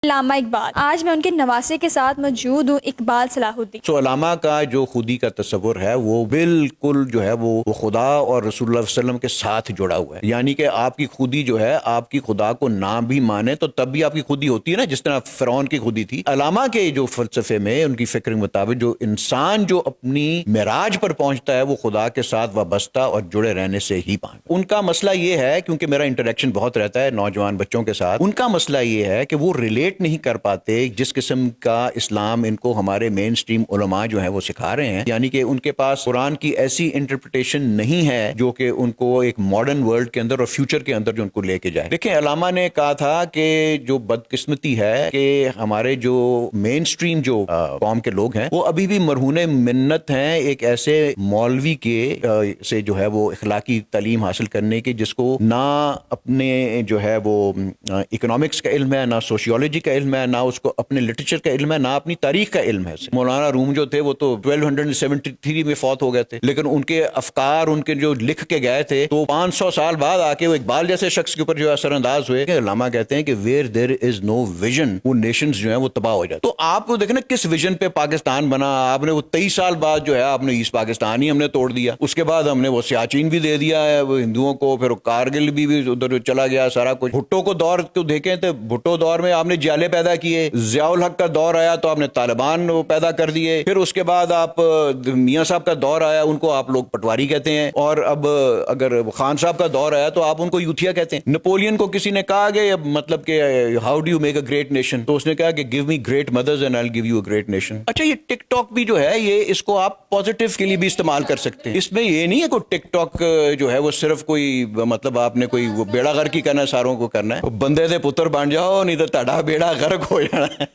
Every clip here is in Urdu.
علامہ اقبال، آج میں ان کے نواسے کے ساتھ موجود ہوں، اقبال صلاح الدین۔ علامہ کا جو خودی کا تصور ہے وہ بالکل جو ہے وہ خدا اور رسول اللہ صلی اللہ علیہ وسلم کے ساتھ جڑا ہوا ہے، یعنی کہ آپ کی خودی جو ہے آپ کی خدا کو نہ بھی مانے تو تب بھی آپ کی خودی ہوتی ہے نا، جس طرح فرعون کی خودی تھی۔ علامہ کے جو فلسفے میں ان کی فکر کے مطابق جو انسان جو اپنی معراج پر پہنچتا ہے وہ خدا کے ساتھ وابستہ اور جڑے رہنے سے ہی پہنچتا۔ ان کا مسئلہ یہ ہے، کیونکہ میرا انٹریکشن بہت رہتا ہے نوجوان بچوں کے ساتھ، ان کا مسئلہ یہ ہے کہ وہ ریلیٹ نہیں کر پاتے جس قسم کا اسلام ان کو ہمارے مین اسٹریم علماء جو ہیں وہ سکھا رہے ہیں، یعنی کہ ان کے پاس قرآن کی ایسی انٹرپریٹیشن نہیں ہے جو کہ ان کو ایک ماڈرن ورلڈ کے اندر اور فیوچر کے اندر جو ان کو لے کے جائے۔ دیکھیں، علامہ نے کہا تھا کہ جو بدقسمتی ہے کہ ہمارے جو مین اسٹریم جو قوم کے لوگ ہیں وہ ابھی بھی مرہون منت ہیں ایک ایسے مولوی کے سے جو ہے وہ اخلاقی تعلیم حاصل کرنے کے جس کو نہ اپنے جو ہے وہ اکنامکس کا علم ہے، نہ سوشیولوجی کا علم ہے، نہ اس کو اپنے لٹریچر کا علم ہے، نہ اپنی تاریخ کا علم ہے۔ مولانا روم جو تھے وہ تو 1273 میں فوت ہو گئے تھے، لیکن ان کے افکار ان کے جو لکھ کے گئے تھے تو 500 سال بعد آ کے وہ اقبال جیسے شخص کے اوپر جو اثر انداز ہوئے۔ علامہ کہتے ہیں کہ where there is no vision, وہ نیشنز جو ہیں وہ تباہ ہو جاتے۔ تو آپ کو دیکھنا کس ویژن پہ پاکستان بنا، آپ نے وہ 23 سال بعد جو ہے آپ نے ایسٹ پاکستان ہی ہم نے توڑ دیا، اس کے بعد ہم نے وہ سیاچین بھی دے دیا ہے وہ ہندوؤں کو، پھر کارگل بھی ادھر چلا گیا سارا کچھ۔ بھٹو کو دور کو دیکھیں تو بھٹو دور میں آپ نے جالے پیدا کیے، ضیاء الحق کا دور آیا تو آپ نے طالبان پیدا کر دیے، پھر اس کے بعد آپ میاں صاحب کا دور آیا ان کو آپ لوگ پٹواری کہتے ہیں، اور اب اگر خان صاحب کا دور آیا تو آپ ان کو یوتھیا کہتے ہیں۔ نپولین کو کسی نے کہا کہ مطلب کہ how do you make a great nation, تو اس نے کہا کہ give me great mothers and I will give you a great nation. اچھا، یہ ٹک ٹاک بھی جو ہے یہ اس کو آپ پازیٹیو کے لیے بھی استعمال کر سکتے ہیں، اس میں یہ نہیں ہے کوئی ٹک ٹاک جو ہے وہ صرف کوئی مطلب آپ نے کوئی بیڑا غرق ہی کرنا ہے، ساروں کو کرنا ہے، بندے دے پتر بن جاؤ نہیں تو تہاڈا بیڑا غرق ہو جانا ہے۔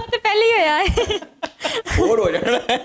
تو پہلے ہی ہوا ہے، اور ہو جانا ہے۔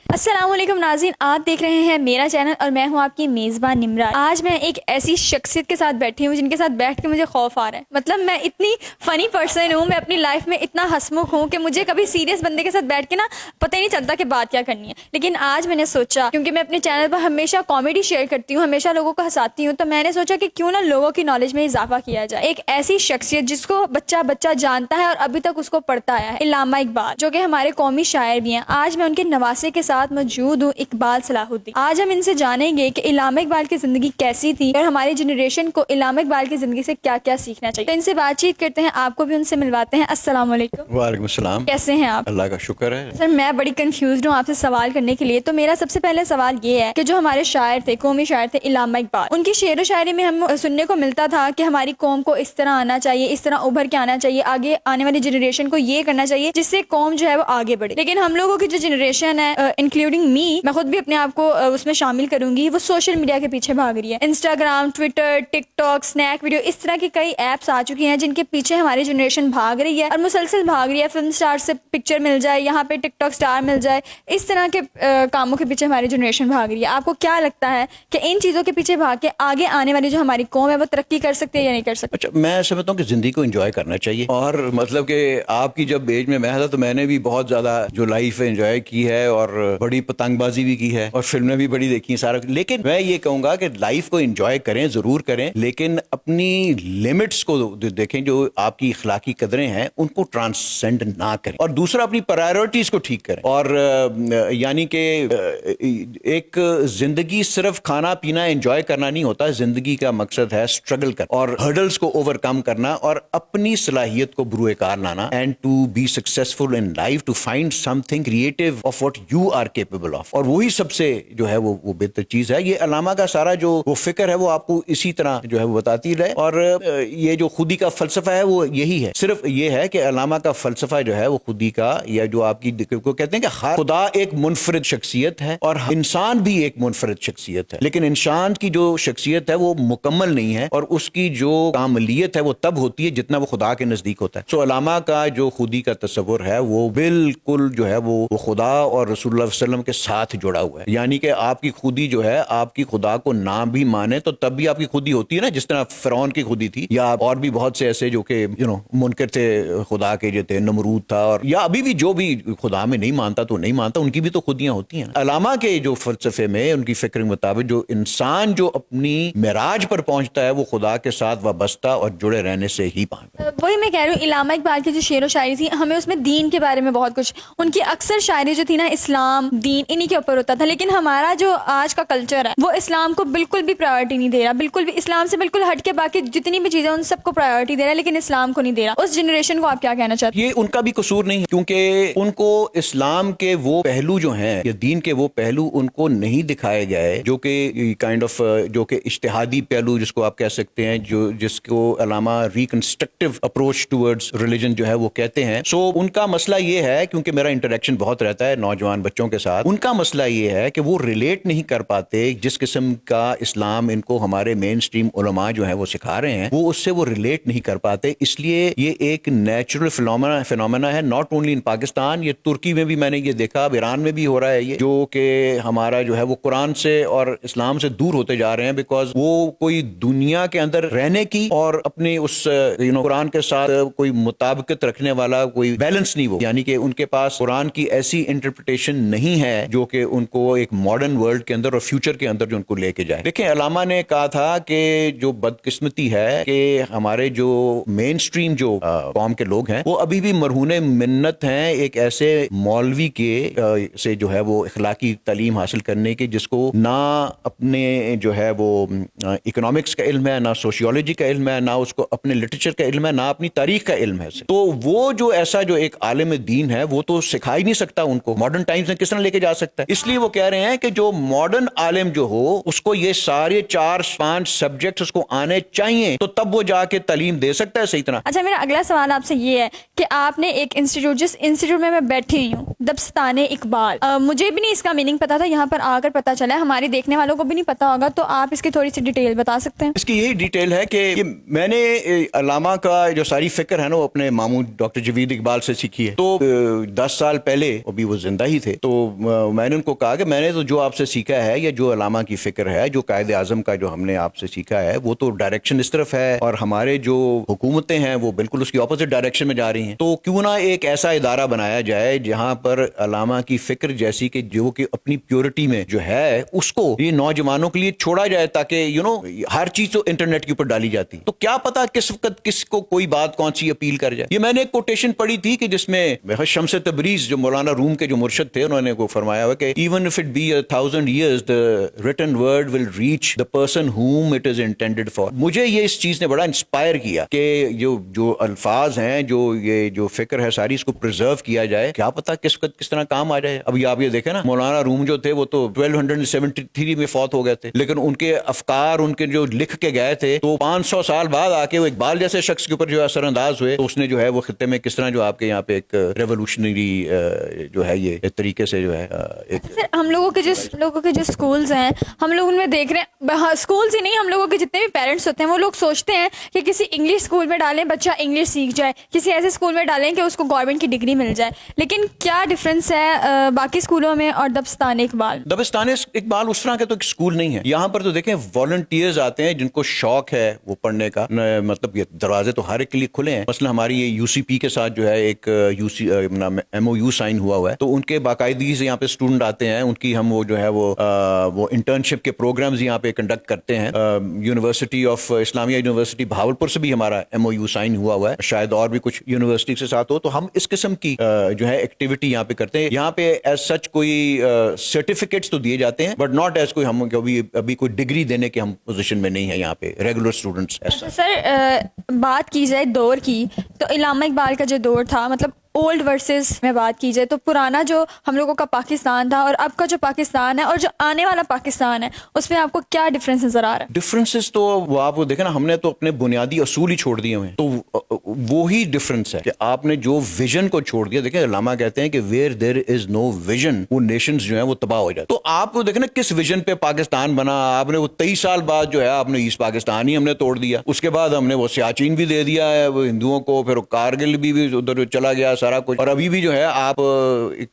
السلام علیکم ناظرین، آپ دیکھ رہے ہیں میرا چینل اور میں ہوں آپ کی میزبان نمرا۔ آج میں ایک ایسی شخصیت کے ساتھ بیٹھی ہوں جن کے ساتھ بیٹھ کے مجھے خوف آ رہا ہے۔ مطلب میں اتنی فنی پرسن ہوں، میں اپنی لائف میں اتنا ہنسمکھ ہوں کہ مجھے کبھی سیریس بندے کے ساتھ بیٹھ کے نا پتہ ہی نہیں چلتا کہ بات کیا کرنی ہے۔ لیکن آج میں نے سوچا، کیونکہ میں اپنے چینل پر ہمیشہ کامیڈی شیئر کرتی ہوں، ہمیشہ لوگوں کو ہنساتی ہوں، تو میں نے سوچا کہ کیوں نہ لوگوں کی نالج میں اضافہ کیا جائے۔ ایک ایسی شخصیت جس کو بچہ بچہ جانتا ہے اور ابھی تک اس کو پڑھتا آیا ہے، علامہ اقبال، جو کہ ہمارے قومی شاعر بھی ہیں۔ آج میں ان کے نواسے کے ساتھ موجود ہوں، اقبال صلاح الدین۔ آج ہم ان سے جانیں گے کہ علامہ اقبال کی زندگی کیسی تھی اور ہماری جنریشن کو علامہ اقبال کی زندگی سے کیا کیا سیکھنا چاہیے۔ تو ان سے بات چیت کرتے ہیں، آپ کو بھی ان سے ملواتے ہیں۔ السلام علیکم۔ وعلیکم السلام۔ کیسے ہیں آپ؟ اللہ کا شکر ہے۔ سر میں بڑی کنفیوزڈ ہوں آپ سے سوال کرنے کے لیے، تو میرا سب سے پہلے سوال یہ ہے کہ جو ہمارے شاعر تھے، قومی شاعر تھے علامہ اقبال، ان کی شعر و شاعری میں ہم سننے کو ملتا تھا کہ ہماری قوم کو اس طرح آنا چاہیے، اس طرح ابھر کے آنا چاہیے، آگے آنے والی جنریشن کو یہ کرنا چاہیے جس سے قوم جو ہے وہ آگے بڑھے۔ لیکن ہم لوگوں کی جو جنریشن ہے، انکلوڈنگ می، میں خود بھی اپنے آپ کو اس میں شامل کروں گی، وہ سوشل میڈیا کے پیچھے بھاگ رہی ہے۔ انسٹاگرام، ٹویٹر، ٹک ٹاک، اسنیک ویڈیو، اس طرح کی کئی ایپس آ چکی ہیں جن کے پیچھے ہماری جنریشن بھاگ رہی ہے اور مسلسل بھاگ رہی ہے۔ فلم سٹار سے پکچر مل جائے، یہاں پہ ٹک ٹاک سٹار مل جائے، اس طرح کے کاموں کے پیچھے ہماری جنریشن بھاگ رہی ہے۔ آپ کو کیا لگتا ہے کہ ان چیزوں کے پیچھے بھاگ کے آگے آنے والی جو ہماری قوم ہے وہ ترقی کر سکتی ہے یا نہیں کر سکتی؟ اچھا، میں سمجھتا ہوں کہ زندگی کو انجوائے کرنا چاہیے، اور مطلب کہ آپ کی جب ایج میں تھا تو میں نے بھی بہت زیادہ جو لائف انجوائے کی ہے اور بڑی پتنگ بازی بھی کی ہے اور فلمیں بھی بڑی دیکھی ہیں سارا، لیکن میں یہ کہوں گا کہ لائف کو انجوائے کریں، ضرور کریں، لیکن اپنی لمٹس کو دیکھیں، جو آپ کی اخلاقی قدریں ہیں ان کو ٹرانسینڈ نہ کریں، اور دوسرا اپنی پرائیورٹیز کو ٹھیک کریں۔ اور یعنی کہ ایک زندگی صرف کھانا پینا انجوائے کرنا نہیں ہوتا، زندگی کا مقصد ہے اسٹرگل کرنا اور ہرڈلز کو اوور کم کرنا اور اپنی صلاحیت کو بروئے کار لانا، and to be successful in life, to find something creative of what you are capable of, اور وہی سب سے جو ہے وہ بہتر چیز ہے۔ یہ علامہ کا سارا جو وہ فکر ہے وہ آپ کو اسی طرح جو ہے وہ بتاتی رہے، اور یہ جو خودی کا فلسفہ ہے وہ یہی ہے، صرف یہ ہے کہ علامہ کا فلسفہ جو ہے وہ خودی کا، یا جو آپ کی کو کہتے ہیں کہ خدا ایک منفرد شخصیت ہے اور انسان بھی ایک منفرد شخصیت ہے، لیکن انسان کی جو شخصیت ہے وہ مکمل نہیں ہے، اور اس کی جو کاملیت ہے وہ تب ہوتی ہے جتنا وہ خدا کے نزدیک ہوتا ہے۔ سو علامہ کا جو خودی کا تصور ہے وہ بالکل جو ہے وہ خدا اور رسول اللہ صلی اللہ علیہ وسلم کے ساتھ جڑا ہوا ہے. یعنی کہ آپ کی خودی جو ہے آپ کی خدا کو نہ بھی مانے تو تب بھی آپ کی خودی ہوتی ہے نا, جس طرح فرعون کی خودی تھی, یا اور بھی بہت سے ایسے جو کہ منکر تھے خدا کے, جو تھے نمرود تھا, اور یا ابھی بھی جو بھی خدا میں نہیں مانتا تو نہیں مانتا, ان کی بھی تو خودیاں ہوتی ہیں. علامہ کے جو فلسفے میں ان کی فکر کے مطابق جو انسان جو اپنی معراج پر پہنچتا ہے وہ خدا کے ساتھ وابستہ اور جڑے رہنے سے ہی پہنچتا. وہی میں کہہ رہی ہوں, علامہ اقبال کی جو شعر و شاعری تھی ہمیں اس میں دین کے بارے میں بہت کچھ, ان کی اکثر شاعری جو تھی نا اسلام دین انہی کے اوپر ہوتا تھا, لیکن ہمارا جو آج کا کلچر ہے وہ اسلام کو بالکل بھی پرائیورٹی نہیں دے رہا, بالکل بھی اسلام سے بالکل ہٹ کے باقی جتنی بھی چیزیں ان سب کو پرائیورٹی دے رہا ہے, لیکن اسلام کو نہیں دے رہا. اس جنریشن کو آپ کیا کہنا چاہتے ہیں؟ یہ ان کا بھی قصور نہیں, کیونکہ ان کو اسلام کے وہ پہلو جو ہیں یا دین کے وہ پہلو ان کو نہیں دکھائے گئے جو کہ کائنڈ آف جو کہ اجتہادی پہلو جس کو آپ کہہ سکتے ہیں, جو جس کو علامہ ریکنسٹرکٹیو اپروچ ٹورڈز ریلیجن جو ہے وہ کہتے ہیں. سو ان کا مسئلہ یہ ہے, کیونکہ میرا انٹریکشن بہت رہتا ہے نوجوان بچوں کے ساتھ, ان کا مسئلہ یہ ہے کہ وہ ریلیٹ نہیں کر پاتے جس قسم کا اسلام ان کو ہمارے مین سٹریم علماء جو ہیں وہ سکھا رہے ہیں, وہ اس سے وہ ریلیٹ نہیں کر پاتے. اس لیے یہ ایک نیچرل فینومینا ہے, ناٹ اونلی ان پاکستان, یہ ترکی میں بھی میں نے یہ دیکھا, اب ایران میں بھی ہو رہا ہے یہ, جو کہ ہمارا جو ہے وہ قرآن سے اور اسلام سے دور ہوتے جا رہے ہیں, بیکاز وہ کوئی دنیا کے اندر رہنے کی اور اپنی اس قرآن کے ساتھ کوئی مطابقت رکھنے والا کوئی بیلنس نہیں, وہ یعنی کہ ان کے پاس قرآن کی ایسی انٹرپریٹیشن نہیں ہے جو کہ ان کو ایک ماڈرن ورلڈ کے اندر اور فیوچر کے اندر جو ان کو لے کے جائے. دیکھیں علامہ نے کہا تھا کہ جو بدقسمتی ہے کہ ہمارے جو مین سٹریم جو قوم کے لوگ ہیں وہ ابھی بھی مرہون منت ہیں ایک ایسے مولوی کے سے جو ہے وہ اخلاقی تعلیم حاصل کرنے کی جس کو نہ اپنے جو ہے وہ اکنامکس کا علم ہے, نہ سوشیولوجی کا علم ہے, نہ اس کو اپنے لٹریچر کا علم ہے, نہ اپنی تاریخ کا علم ہے. تو وہ جو ایسا جو ایک عالم دین ہے وہ تو سکھا ہی نہیں سکتا ان کو, ماڈرن ٹائمز میں کس طرح لے کے جا سکتا ہے. اس لیے وہ کہہ رہے ہیں کہ جو ماڈرن عالم جو ہو اس کو یہ سارے 4-5 سبجیکٹس اس کو آنے چاہیے, تو تب وہ جا کے تعلیم دے سکتا ہے صحیح طرح. اچھا, میرا اگلا سوال آپ سے یہ ہے کہ آپ نے ایک انسٹیٹیوٹ, جس انسٹیٹیوٹ میں بیٹھی ہوئی ہوں, دبستان اقبال, مجھے بھی نہیں اس کا میننگ پتا تھا, یہاں پر آ کر پتا چلا ہے, ہمارے دیکھنے والوں کو بھی نہیں پتا ہوگا, تو آپ اس کی تھوڑی سی ڈیٹیل بتا سکتے ہیں؟ اس کی یہی ڈیٹیل ہے کہ میں نے علامہ کا جو ساری فکر ہے نا وہ اپنے ماموں ڈاکٹر جاوید اقبال سے سیکھی ہے. تو 10 سال پہلے ابھی وہ زندہ ہی تھے, تو میں نے ان کو کہا کہ میں نے تو جو آپ سے سیکھا ہے یا جو علامہ کی فکر ہے, جو قائد اعظم کا جو ہم نے آپ سے سیکھا ہے, وہ تو ڈائریکشن اس طرف ہے, اور ہمارے جو حکومتیں ہیں وہ بالکل اس کی اپوزٹ ڈائریکشن میں جا رہی ہیں. تو کیوں نہ ایک ایسا ادارہ بنایا جائے جہاں پر علامہ کی فکر جیسی کہ جو کہ اپنی پیورٹی میں جو ہے اس کو یہ نوجوانوں کے لیے چھوڑا جائے, تاکہ ہر چیز تو انٹرنیٹ کے اوپر ڈالی جاتی, تو کیا پتا کس وقت کس کو کوئی بات کون سی اپیل کر جائے. یہ میں نے ایک کوٹیشن پڑھی تھی کہ جس میں شمس تبریز جو مولانا روم کے جو مرشد تھے, انہوں نے کو فرمایا ہوا کہ even if it be 1000 years the written word will reach the person whom it is intended for. مجھے یہ اس چیز نے بڑا انسپائر کیا کہ جو الفاظ ہیں, یہ جو فکر ہے ساری, اس کو پرزرو کیا جائے, کیا پتا کس وقت کس طرح کام آ جائے. ابھی آپ یہ دیکھیں نا, مولانا روم جو تھے وہ تو 1273 میں فوت ہو گئے تھے, لیکن ان کے افکار ان کے جو لکھ کے گئے تھے تو 500 سال بعد آ کے وہ اقبال جیسے شخص کے اوپر جو اثر انداز ہوئے, تو اس نے جو ہے وہ خطے میں کس طرح جو آپ کے یہاں پہ ایک ریولوشنری جو ہے یہ ایک طریقے سے جو ہے ہم لوگوں کے جو سکولز ہیں, ہم لوگ ان میں دیکھ رہے ہیں, سکولز ہی نہیں, ہم لوگوں کے جتنے بھی پیرنٹس ہوتے ہیں وہ لوگ سوچتے ہیں کہ کسی انگلش اسکول میں ڈالیں, بچہ انگلش سیکھ جائے, کسی ایسے اسکول میں ڈالیں کہ اس کو گورنمنٹ کی ڈگری مل جائے. لیکن کیا ڈفرینس ہے باقی اسکولوں میں اور دبستان اقبال؟ دبستان اقبال اس طرح کے تو ایک اسکول نہیں ہے. یہاں پر تو دیکھیں والنٹیئرز آتے ہیں جن کو شوق ہے وہ پڑھنے کا, مطلب یہ دروازے تو ہر ایک کے لیے کھلے ہیں. مثلا ہماری یہ یو سی پی کے ساتھ جو ہے ایک MOU سائن ہوا ہے, تو ان کے باقاعدگی سے یہاں پہ اسٹوڈنٹ آتے ہیں, ان کی ہم وہ جو ہے وہ انٹرنشپ کے پروگرامز یہاں پہ کنڈکٹ کرتے ہیں. University of Islamia university Bahawalpur سے بھی ہمارا MOU سائن ہوا ہے, شاید اور بھی کچھ یونیورسٹی کے ساتھ ہو. تو ہم اس قسم کی جو ہے ایکٹیویٹی یہاں پہ کرتے ہیں. یہاں پہ ایز سچ کوئی سرٹیفکیٹس تو دیے جاتے ہیں, بٹ ناٹ ایز کوئی ہم ابھی کوئی ڈگری دینے کے ہم پوزیشن میں نہیں ہے یہاں پہ ریگولر اسٹوڈنٹس. سر بات کی جائے دور کی, تو علامہ اقبال کا جو دور تھا, مطلب اولڈ ورسز میں بات کی جائے تو پرانا جو ہم لوگوں کا پاکستان تھا اور اب کا جو پاکستان ہے اور جو آنے والا پاکستان ہے, اس میں آپ کو کیا ڈفرینس نظر آ رہا ہے؟ ڈفرینسز تو وہ آپ دیکھیں نا, ہم نے تو اپنے بنیادی اصول ہی چھوڑ دیے ہوئے ہیں, تو وہی ڈفرینس ہے کہ آپ نے جو ویژن کو چھوڑ دیا. دیکھیں علامہ کہتے ہیں کہ where there is no vision, وہ نیشنز جو ہیں وہ تباہ ہو جاتے. تو آپ کو دیکھیں نا کس ویژن پہ پاکستان بنا. آپ نے وہ 23 سال بعد جو ہے آپ نے ایسٹ پاکستان ہی ہم نے توڑ دیا, اس کے بعد ہم نے وہ سیاچین بھی دے دیا ہے وہ ہندوؤں کو, پھر کارگل بھی ادھر چلا گیا سارا کچھ, اور ابھی بھی جو ہے آپ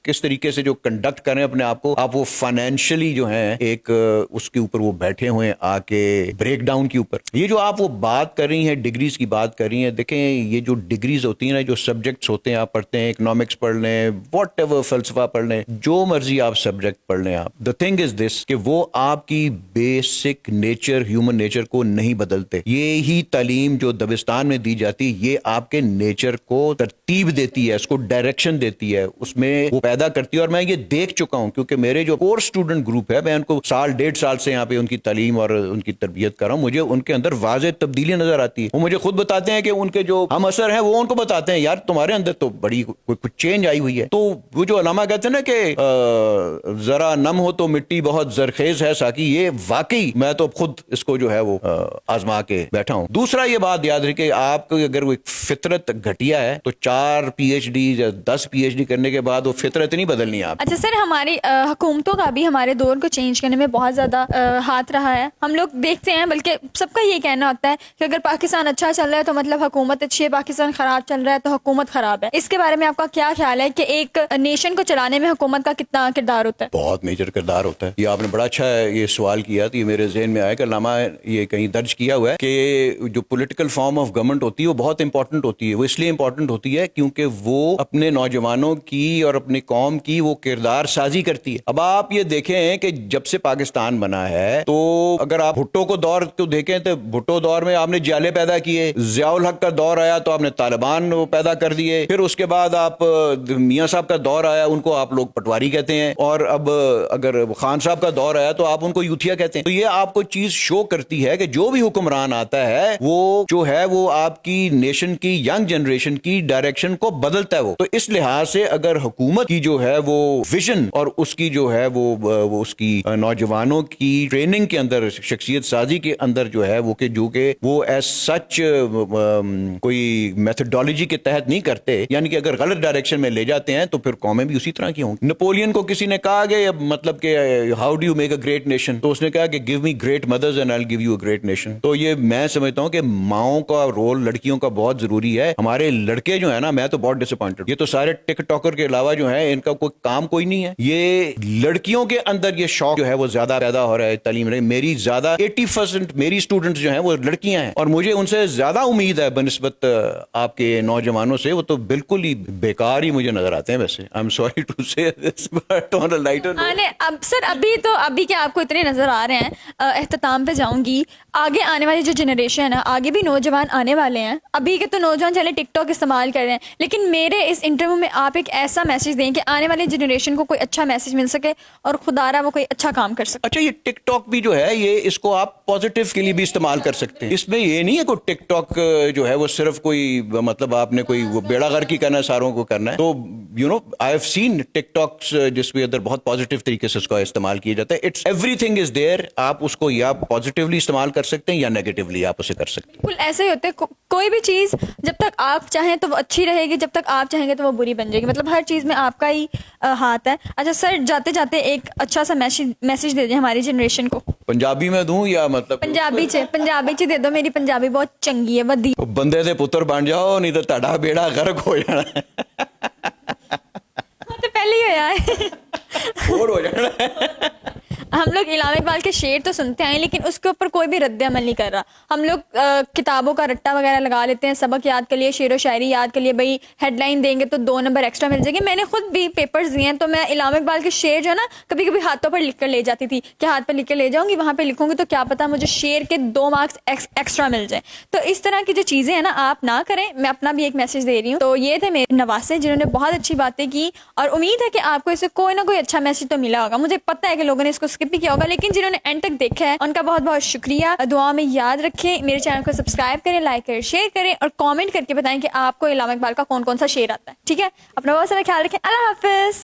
کس طریقے سے جو کنڈکٹ کریں اپنے آپ کو, آپ وہ فائنینشلی جو ہے ایک اس کے اوپر وہ بیٹھے ہوئے ہیں آ کے بریک ڈاؤن کے اوپر. یہ جو آپ وہ بات کر رہی ہیں, ڈگریز کی بات کر رہی ہیں, دیکھیں یہ جو ڈگریز ہوتی ہیں نا, جو سبجیکٹس ہوتے ہیں آپ پڑھتے ہیں, اکنامکس پڑھ لیں, واٹ ایور, فلسفہ پڑھ لیں, جو مرضی آپ سبجیکٹ پڑھ لیں آپ, دا تھنگ از دس کہ وہ آپ کی بیسک نیچر, ہیومن نیچر کو نہیں بدلتے. یہی تعلیم جو دبستان میں دی جاتی یہ آپ کے نیچر کو ترتیب دیتی ہے, اس کو ڈائریکشن دیتی ہے, اس میں وہ پیدا کرتی ہے. اور میں یہ دیکھ چکا ہوں کیونکہ میرے جو کورس اسٹوڈنٹ گروپ ہے, میں ان کو سال 1.5 سال سے یہاں پہ ان کی تعلیم اور ان کی تربیت کر رہا ہوں, مجھے ان کے اندر واضح تبدیلی نظر آتی ہے. وہ مجھے خود بتاتے ہیں کہ ان کے جو ہم اثر ہیں وہ ان کو بتاتے ہیں, یار تمہارے اندر تو بڑی کچھ چینج آئی ہوئی ہے. تو وہ جو علامہ کہتے ہیں نا کہ ذرا نم ہو تو مٹی بہت زرخیز ہے ساقی, یہ واقعی میں تو خود اس کو جو ہے وہ آزما کے بیٹھا ہوں. دوسرا یہ بات یاد رکھے, آپ کو اگر وہ فطرت گھٹیا ہے تو 4 PhD یا 10 PhD کرنے کے بعد وہ فطرت نہیں بدلنی آپ. اچھا سر, ہماری حکومتوں کا بھی ہمارے دور کو چینج کرنے میں بہت زیادہ ہاتھ رہا ہے. ہم لوگ دیکھتے ہیں, بلکہ سب کا یہ کہنا ہوتا ہے کہ اگر پاکستان اچھا چل رہا ہے تو مطلب حکومت اچھی ہے, پاکستان خراب چل رہا ہے تو حکومت خراب ہے. اس کے بارے میں آپ کا کیا خیال ہے کہ ایک نیشن کو چلانے میں حکومت کا کتنا کردار ہوتا ہے؟ بہت میجر کردار ہوتا ہے. یہ آپ نے بڑا اچھا یہ سوال کیا, تو یہ میرے ذہن میں آیا کہ علامہ یہ کہیں درج کیا ہوا ہے کہ جو پولیٹیکل فارم آف گورنمنٹ ہوتی ہے وہ بہت امپورٹنٹ ہوتی ہے. وہ اس لیے امپورٹنٹ ہوتی ہے کیونکہ وہ اپنے نوجوانوں کی اور اپنی قوم کی وہ کردار سازی کرتی ہے. اب آپ یہ دیکھیں کہ جب سے پاکستان بنا ہے تو اگر آپ بھٹو کو دور کو دیکھیں تو بھٹو دور میں آپ نے جالے پیدا کیے, ضیاء الحق کا دور آیا تو آپ نے طالبان پیدا کر دیے, پھر اس کے بعد آپ میاں صاحب کا دور آیا, ان کو آپ لوگ پٹواری کہتے ہیں, اور اب اگر خان صاحب کا دور آیا تو آپ ان کو یوتھیا کہتے ہیں. تو یہ آپ کو چیز شو کرتی ہے کہ جو بھی حکمران آتا ہے وہ جو ہے وہ آپ کی نیشن کی ینگ جنریشن کی ڈائریکشن کو بدلتا ہے. وہ تو اس لحاظ سے اگر حکومت کی جو ہے وہ ویژن اور اس کی جو ہے وہ اس کی نوجوانوں کی ٹریننگ کے اندر, شخصیت سازی کے اندر جو ہے وہ کہ جو کہ وہ ایز سچ کوئی میتھڈالوجی کے تحت نہیں کرتے, یعنی کہ اگر غلط ڈائریکشن میں لے جاتے ہیں تو پھر قومیں بھی اسی طرح کی ہوں. نپولین کو کسی نے کہا کہ مطلب کہ how do you make a great nation, تو اس نے کہا کہ give me great mothers and I will give you a great nation. تو یہ میں سمجھتا ہوں کہ ماؤں کا رول لڑکیوں کا بہت ضروری ہے. ہمارے لڑکے جو ہے نا, میں تو بہت ڈس اپوائنٹڈ, یہ تو سارے ٹک ٹاکر کے علاوہ جو ہے ان کا کوئی کام کوئی نہیں ہے. یہ لڑکیوں کے اندر یہ شوق جو ہے وہ زیادہ پیدا ہو رہا ہے تعلیم میں. میری زیادہ 80% میری اسٹوڈنٹس جو ہیں وہ لڑکیاں ہیں, اور مجھے ان سے زیادہ امید ہے بنسبت آپ کے نوجوانوں سے. وہ تو بالکل ہی بیکار ہی مجھے نظر آتے ہیں ویسے. I am sorry to say this but on a lighter note. اب سر ابھی کیا آپ کو اتنے نظر آ رہے ہیں, اختتام پہ جاؤں گی. آگے آنے والی جو جنریشن ہے نا, آگے بھی نوجوان آنے والے ہیں. ابھی کے تو نوجوان چلے ٹک ٹاک استعمال کر رہے ہیں, لیکن میرے اس انٹرویو میں آپ ایک ایسا میسج دیں کہ آنے والی جنریشن کو کوئی اچھا میسج مل سکے اور خدا رہا وہ کوئی اچھا کام کر سکے. اچھا, یہ ٹک ٹاک بھی جو ہے یہ اس کو آپ پازیٹیو کے لیے بھی استعمال کر سکتے ہیں. اس میں یہ نہیں ہے کوئی ٹک ٹاک جو ہے وہ صرف کوئی مطلب آپ نے کوئی بیڑا غر کی کرنا ہے, ساروں کو کرنا ہے. تو you know I have seen ٹک ٹاکس جس کے اندر بہت پازیٹیو طریقے سے اس کا استعمال کیا جاتا ہے. It's everything is there. آپ اس کو یا پازیٹیولی استعمال کر سکتے ہیں یا نیگیٹیولی آپ اسے کر سکتے ہیں. بالکل ایسے ہی ہوتے ہیں. کوئی بھی چیز جب تک آپ چاہیں تو وہ اچھی رہے گی, جب تک آپ چاہیں گے تو وہ بری بن جائے گی. مطلب ہر چیز میں آپ کا ہی ہاتھ ہے. اچھا سر, جاتے جاتے ایک اچھا سا میسج دے دیں ہماری جنریشن کو. پنجابی میں دوں یا مطلب پنجابی چ دے دو. میری پنجابی بہت چنگی ہے, ودی. بندے دے پتر بن جاؤ نہیں تو تہاڈا بیڑا غرق ہو جانا ہے. تو پہلے ہی ہوا ہے, اور ہو جانا ہے. ہم لوگ علامہ اقبال کے شعر تو سنتے ہیں لیکن اس کے اوپر کوئی بھی رد عمل نہیں کر رہا. ہم لوگ کتابوں کا رٹا وغیرہ لگا لیتے ہیں, سبق یاد کر لیے, شعر و شاعری یاد کر لیے, بھائی ہیڈ لائن دیں گے تو 2 نمبر ایکسٹرا مل جائیں گے. میں نے خود بھی پیپرز دیے ہیں تو میں علامہ اقبال کے شعر جو ہے نا کبھی کبھی ہاتھوں پر لکھ کر لے جاتی تھی کہ ہاتھ پہ لکھ کر لے جاؤں گی, وہاں پہ لکھوں گی تو کیا پتا مجھے شعر کے 2 مارکس ایکسٹرا مل جائیں. تو اس طرح کی جو چیزیں ہیں نا آپ نہ کریں. میں اپنا بھی ایک میسج دے رہی ہوں. تو یہ تھے میرے نواسے جنہوں نے بہت اچھی باتیں کی, اور امید ہے کہ آپ کو اس سے کوئی نہ کوئی اچھا میسج تو ملا ہوگا. مجھے پتہ ہے کہ لوگوں نے اس کو اسکپ بھی کیا ہوگا, لیکن جنہوں نے اینڈ تک دیکھا ہے ان کا بہت بہت شکریہ. دعا میں یاد رکھیں, میرے چینل کو سبسکرائب کریں, لائک کریں, شیئر کریں, اور کامنٹ کر کے بتائیں کہ آپ کو علامہ اقبال کا کون کون سا شعر آتا ہے. ٹھیک ہے, اپنا بہت سارا خیال رکھیں. اللہ حافظ.